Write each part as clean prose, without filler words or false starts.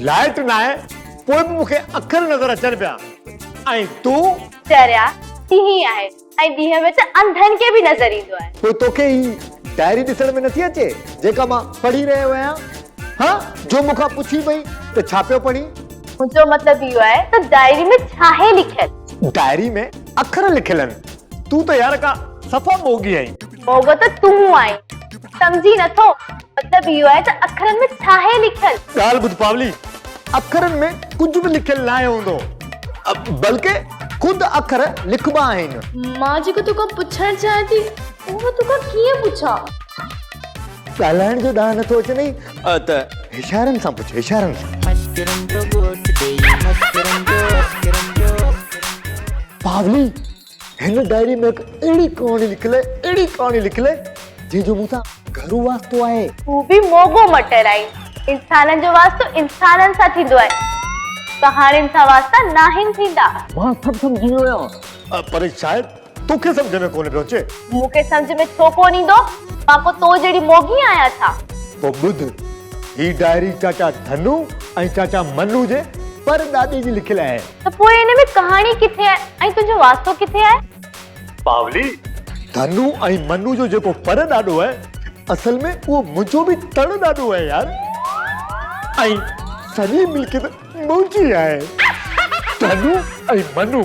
Light ना है पोइ बि मूंखे अखर नज़र अचनि पिया ऐं तूं चरिया ॾींहुं आहे ऐं ॾींहं में त अंधनि खे बि नज़र ईंदो आहे। पोइ तोखे ही डायरी ॾिसण में नथी अचे जेका मां पढ़ी रहियो आहियां? हाँ जो मूंखां पुछी पई त छा पियो पढ़ी? मुंहिंजो मतिलबु इहो आहे त डायरी में छा आहे लिखियलु? डायरी में अखर लिखियल आहिनि। तूं त यार का सफ़ा मोगी आहीं। मोगो त तूं आहीं, सम्झी नथो? मतिलबु इहो आहे त अखरनि में छा आहे लिखियलु? ॻाल्हि ॿुध पावली, अखरनि में कुझु बि लिखियल न आहे हूंदो, बल्कि खुद अखर लिखबा आहिनि। मां जेको तोखां पुछण चाहियां थी उहो तोखां कीअं पुछां? ॻाल्हाइण जो ॾांहुं नथो अचे नी त इशारनि सां पुछ, इशारनि सां। पावली हिन डायरी में हिकु अहिड़ी कहाणी लिखियल आहे, अहिड़ी कहाणी लिखियल आहे जंहिंजो मूंसां घरू वास्तो आहे। तूं बि मोगो मटर आई। इंसाननि जो वास्तो इंसाननि सां थींदो आहे, कहाणियुनि सां वास्ता नाहिनि थींदा। मां सभु सम्झी वियो आहियां, पर शायदि तोखे सम्झ में कोन पियो अचे। मूंखे सम्झ में छो कोन ईंदो? मां को तो जहिड़ी मोगी आहियां छा? पोइ ॿुध, ही डायरी चाचा धनु ऐं चाचा मनु जे पर दादी जी लिखियल आहे। त पोइ इन में कहाणी किथे आहे ऐं तुंहिंजो वास्तो किथे आहे? पावली, धनु ऐं मनु जो जेको पर ॾाॾो आहे असल में उहो मुंहिंजो बि तड़ ॾाॾो आहे यार, ऐं सॼी मिल्कियत मुंहिंजी आहे। धनु ऐं मनु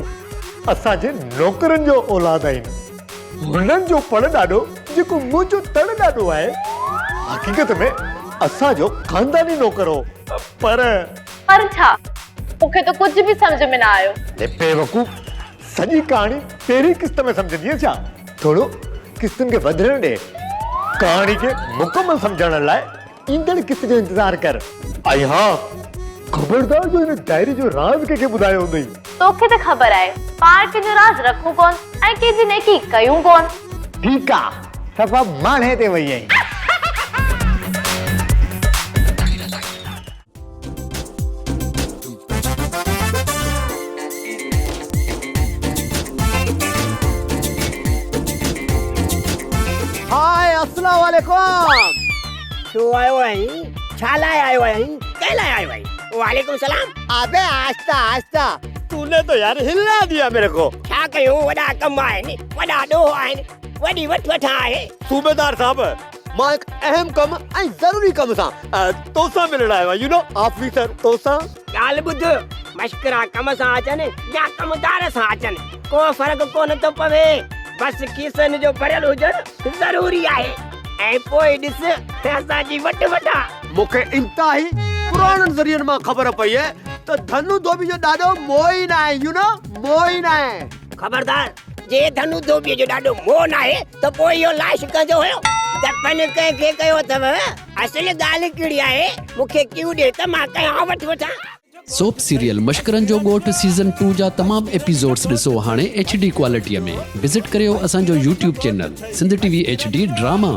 असांजे नौकरनि जो औलाद आहिनि। हुननि जो पर ॾाॾो जेको मुंहिंजो तड़ ॾाॾो आहे हक़ीक़त में असांजो खानदानी नौकर हो। पर छा? मूंखे त कुझु बि सम्झ में न आयो। बेवकूफ़, सॼी कहाणी पहिरीं किस्त में सम्झंदीअ छा? थोरो किस्तनि खे वधण ॾे। कहाणी खे मुकमल सम्झण लाइ ईंदड़ किस्त जो इंतज़ार कर। ऐं हाँ, ख़बरदार जो हिन डायरी जो राज़ कंहिंखे ॿुधायो हूंदई। तोखे त ख़बर आहे पाण कंहिंजो राज़ रखूं कोन ऐं कंहिंजी नेकी कयूं कोन। ठीकु आहे, सफ़ा माणे ते वई आहीं। हाय अस्सलाम वालेकुम। छो आयो आई? छा लाइ आयो आई? के लाइ आयो आई? वालेकुम सलाम। अबे आस्ता आस्ता, तूने तो यार हिला दिया मेरे को। छा कयूं? वॾा कम आहिनि, वॾा ॾोह आहिनि, वॾी वठ आहे। सूबेदार साहब, मां हिकु अहम कम ऐं ज़रूरी कम सां तोसां मिलण आयो आहियां। यू नो ऑफिसर तोसां। ॻाल्हि ॿुध, मश्करा कम सां अचनि या कमदार सां अचनि को फ़र्क़ु कोन थो पवे। बसि खीसनि जो भरियल हुजनि ज़रूरी आहे। ऐं पोइ ॾिस असांजी वट वठा। मूंखे इंतहाई पुराणनि ज़रियनि मां ख़बर पई आहे त धनु धोबी जो ॾाॾो मोही न आहे। यू नो मोही न आहे। ख़बरदार, जे धनु धोबीअ जो ॾाढो मोह न आहे त पोइ इहो लाश कंजो हुयो। दफ़न कंहिंखे कयो अथव? असुल ॻाल्हि कहिड़ी आहे? मूंखे क्यों ॾे त मां कयां वठ वठां। सोप सीरियल मश्करनि जो ॻोठ सीज़न 2 जा तमाम एपिसोड्स ॾिसो हाणे HD क्वालिटीअ में। विज़िट करियो असांजो YouTube channel Sindh TV HD drama.